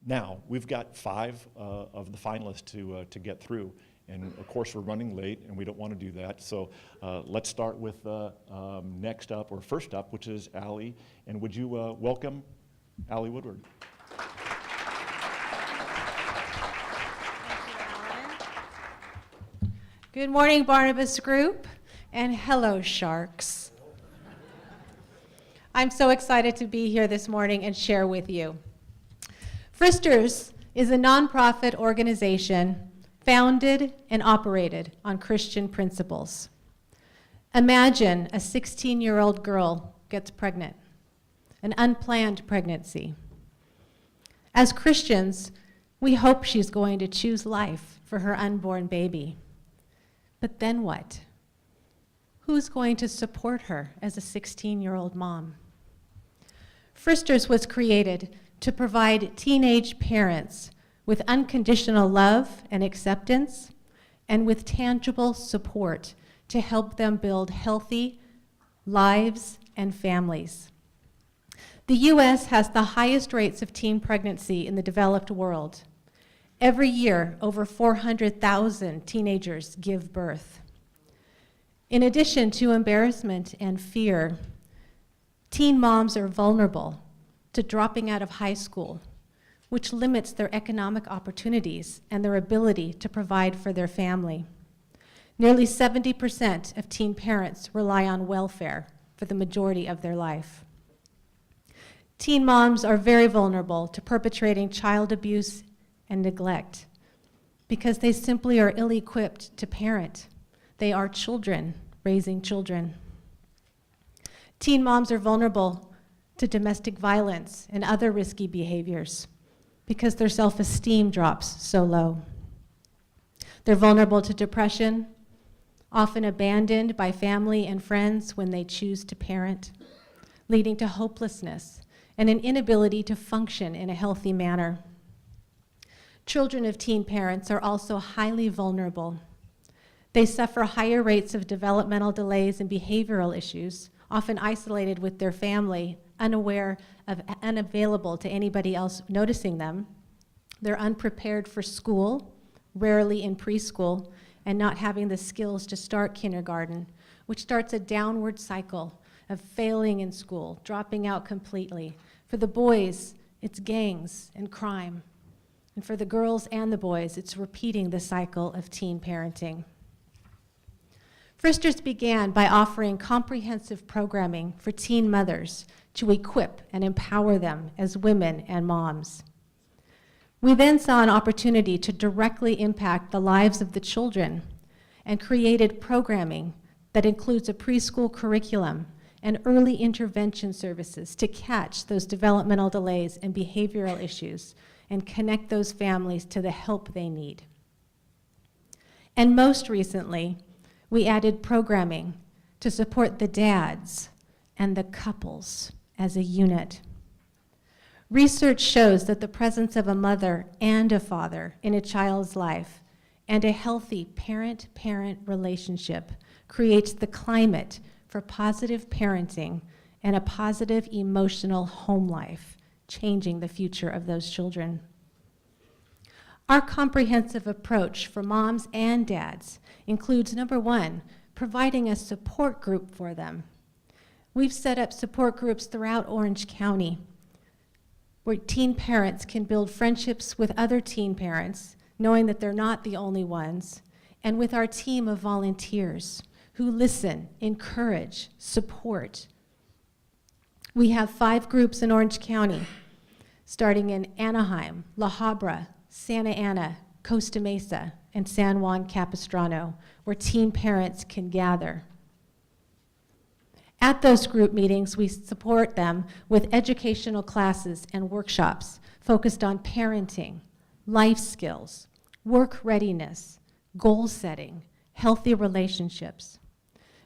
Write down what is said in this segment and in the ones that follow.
Now, we've got 5 of the finalists to get through. And of course, we're running late, and we don't want to do that. So let's start with next up, or first up, which is Allie. And would you welcome Allie Woodard? Good morning, Barnabas Group, and hello, Sharks. I'm so excited to be here this morning and share with you. Fristers is a nonprofit organization founded and operated on Christian principles. Imagine a 16-year-old girl gets pregnant, an unplanned pregnancy. As Christians, we hope she's going to choose life for her unborn baby. But then what? Who's going to support her as a 16-year-old mom? Fristers was created to provide teenage parents with unconditional love and acceptance, and with tangible support to help them build healthy lives and families. The U.S. has the highest rates of teen pregnancy in the developed world. Every year, over 400,000 teenagers give birth. In addition to embarrassment and fear, teen moms are vulnerable to dropping out of high school, which limits their economic opportunities and their ability to provide for their family. Nearly 70% of teen parents rely on welfare for the majority of their life. Teen moms are very vulnerable to perpetrating child abuse and neglect because they simply are ill-equipped to parent. They are children raising children. Teen moms are vulnerable to domestic violence and other risky behaviors because their self-esteem drops so low. They're vulnerable to depression, often abandoned by family and friends when they choose to parent, leading to hopelessness and an inability to function in a healthy manner. Children of teen parents are also highly vulnerable. They suffer higher rates of developmental delays and behavioral issues, often isolated with their family, unavailable to anybody else noticing them. They're unprepared for school, rarely in preschool, and not having the skills to start kindergarten, which starts a downward cycle of failing in school, dropping out completely. For the boys, it's gangs and crime. And for the girls and the boys, it's repeating the cycle of teen parenting. Fristers began by offering comprehensive programming for teen mothers to equip and empower them as women and moms. We then saw an opportunity to directly impact the lives of the children and created programming that includes a preschool curriculum and early intervention services to catch those developmental delays and behavioral issues and connect those families to the help they need. And most recently, we added programming to support the dads and the couples as a unit. Research shows that the presence of a mother and a father in a child's life and a healthy parent-parent relationship creates the climate for positive parenting and a positive emotional home life, changing the future of those children. Our comprehensive approach for moms and dads includes, number one, providing a support group for them. We've set up support groups throughout Orange County where teen parents can build friendships with other teen parents, knowing that they're not the only ones, and with our team of volunteers who listen, encourage, support. We have 5 groups in Orange County, starting in Anaheim, La Habra, Santa Ana, Costa Mesa, and San Juan Capistrano, where teen parents can gather. At those group meetings, we support them with educational classes and workshops focused on parenting, life skills, work readiness, goal setting, healthy relationships.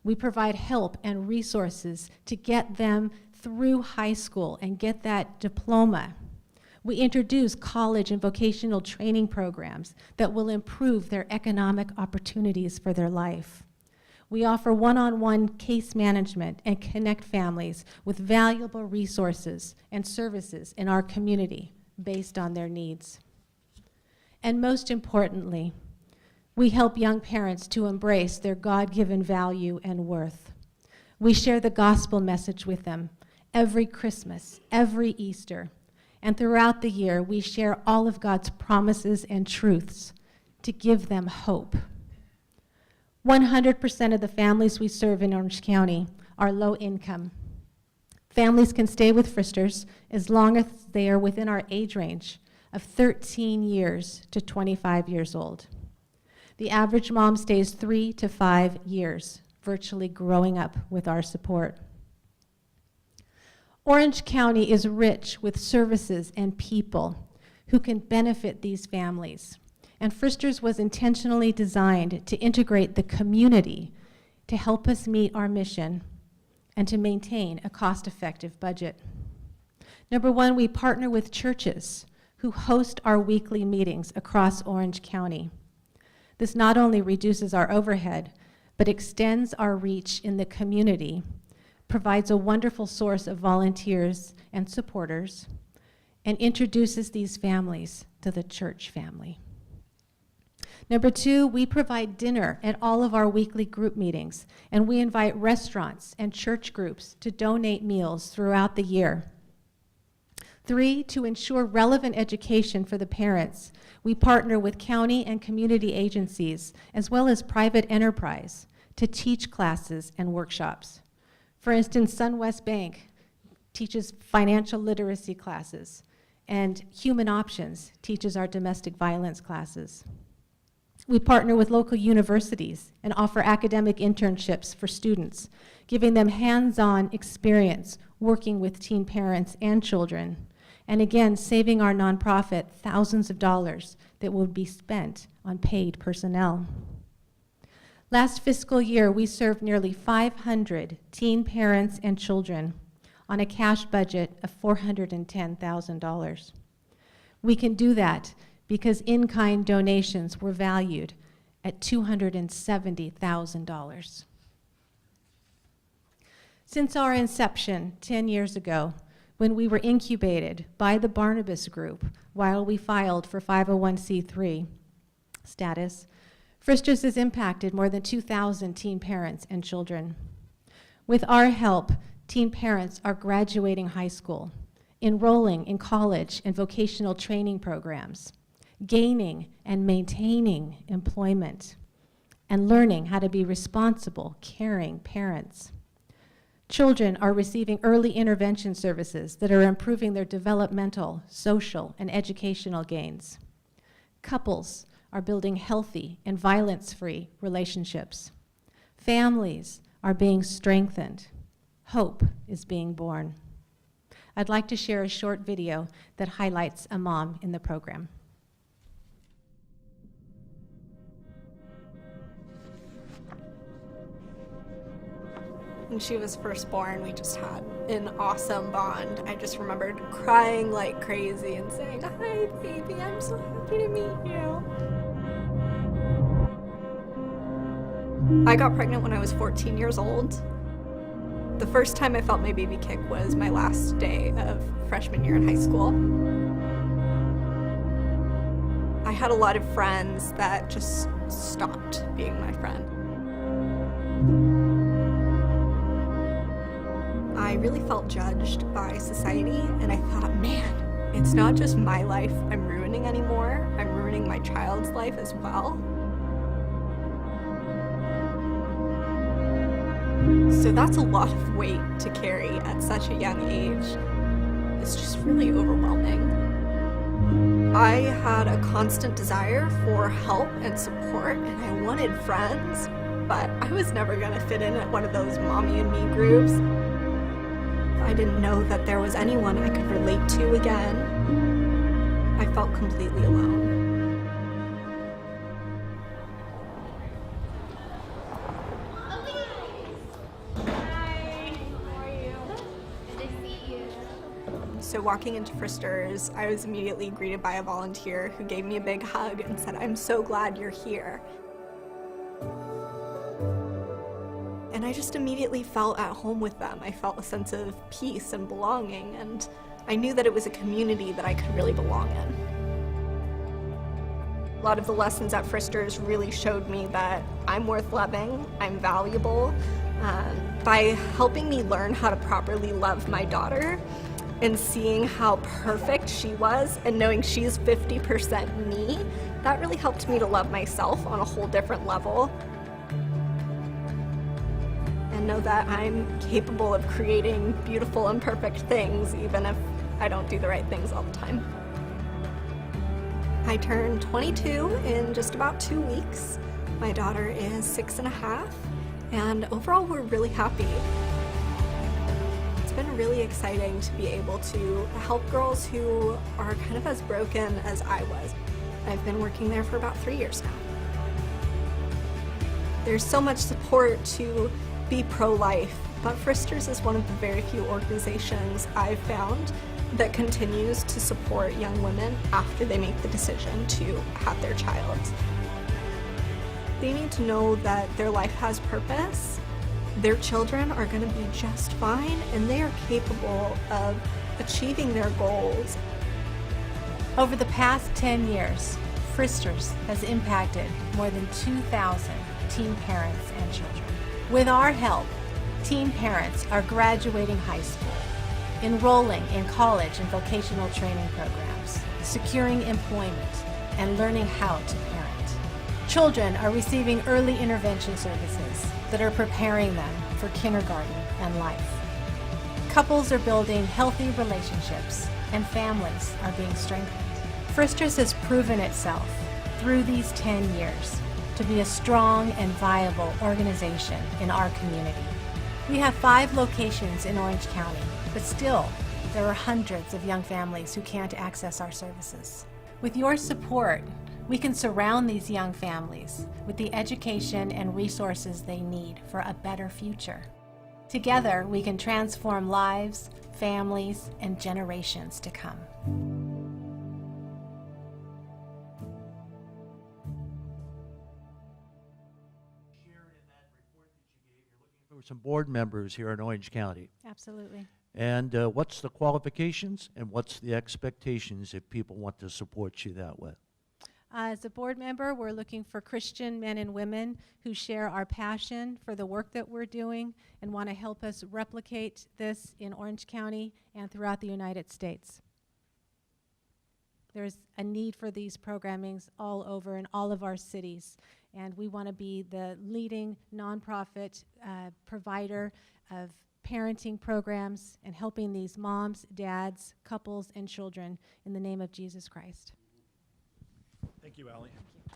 We provide help and resources to get them through high school and get that diploma. We introduce college and vocational training programs that will improve their economic opportunities for their life. We offer one-on-one case management and connect families with valuable resources and services in our community based on their needs. And most importantly, we help young parents to embrace their God-given value and worth. We share the gospel message with them every Christmas, every Easter, and throughout the year, we share all of God's promises and truths to give them hope. 100% of the families we serve in Orange County are low income. Families can stay with Fristers as long as they are within our age range of 13 years to 25 years old. The average mom stays 3 to 5 years, virtually growing up with our support. Orange County is rich with services and people who can benefit these families. And Fristers was intentionally designed to integrate the community to help us meet our mission and to maintain a cost-effective budget. Number one, we partner with churches who host our weekly meetings across Orange County. This not only reduces our overhead, but extends our reach in the community, provides a wonderful source of volunteers and supporters, and introduces these families to the church family. Number two, we provide dinner at all of our weekly group meetings, and we invite restaurants and church groups to donate meals throughout the year. Three, to ensure relevant education for the parents, we partner with county and community agencies, as well as private enterprise, to teach classes and workshops. For instance, SunWest Bank teaches financial literacy classes, and Human Options teaches our domestic violence classes. We partner with local universities and offer academic internships for students, giving them hands-on experience working with teen parents and children, and again, saving our nonprofit thousands of dollars that will be spent on paid personnel. Last fiscal year, we served nearly 500 teen parents and children on a cash budget of $410,000. We can do that because in-kind donations were valued at $270,000. Since our inception 10 years ago, when we were incubated by the Barnabas Group while we filed for 501c3 status, Fristers has impacted more than 2,000 teen parents and children. With our help, teen parents are graduating high school, enrolling in college and vocational training programs, gaining and maintaining employment, and learning how to be responsible, caring parents. Children are receiving early intervention services that are improving their developmental, social, and educational gains. Couples are building healthy and violence-free relationships. Families are being strengthened. Hope is being born. I'd like to share a short video that highlights a mom in the program. When she was first born, we just had an awesome bond. I just remembered crying like crazy and saying, "Hi, baby, I'm so happy to meet you." I got pregnant when I was 14 years old. The first time I felt my baby kick was my last day of freshman year in high school. I had a lot of friends that just stopped being my friend. I really felt judged by society, and I thought, man, it's not just my life I'm ruining anymore, I'm ruining my child's life as well. So that's a lot of weight to carry at such a young age. It's just really overwhelming. I had a constant desire for help and support, and I wanted friends, but I was never gonna fit in at one of those mommy and me groups. I didn't know that there was anyone I could relate to again. I felt completely alone. So walking into Fristers, I was immediately greeted by a volunteer who gave me a big hug and said, "I'm so glad you're here." And I just immediately felt at home with them. I felt a sense of peace and belonging, and I knew that it was a community that I could really belong in. A lot of the lessons at Fristers really showed me that I'm worth loving, I'm valuable. By helping me learn how to properly love my daughter and seeing how perfect she was and knowing she's 50% me, that really helped me to love myself on a whole different level. And know that I'm capable of creating beautiful and perfect things even if I don't do the right things all the time. I turned 22 in just about 2 weeks. My daughter is 6.5, and overall we're really happy. It's been really exciting to be able to help girls who are kind of as broken as I was. I've been working there for about 3 years now. There's so much support to be pro-life, but Fristers is one of the very few organizations I've found that continues to support young women after they make the decision to have their child. They need to know that their life has purpose, their children are going to be just fine, and they are capable of achieving their goals. Over the past 10 years, Fristers has impacted more than 2,000 teen parents and children. With our help, teen parents are graduating high school, enrolling in college and vocational training programs, securing employment, and learning how to parent. Children are receiving early intervention services that are preparing them for kindergarten and life. Couples are building healthy relationships, and families are being strengthened. Fristers has proven itself through these 10 years to be a strong and viable organization in our community. We have 5 locations in Orange County, but still, there are hundreds of young families who can't access our services. With your support, we can surround these young families with the education and resources they need for a better future. Together, we can transform lives, families, and generations to come. For some board members here in Orange County. Absolutely. And what's the qualifications and what's the expectations if people want to support you that way? As a board member, we're looking for Christian men and women who share our passion for the work that we're doing and want to help us replicate this in Orange County and throughout the United States. There's a need for these programmings all over in all of our cities, and we want to be the leading nonprofit provider of parenting programs and helping these moms, dads, couples, and children in the name of Jesus Christ. Thank you, Allie. Thank you.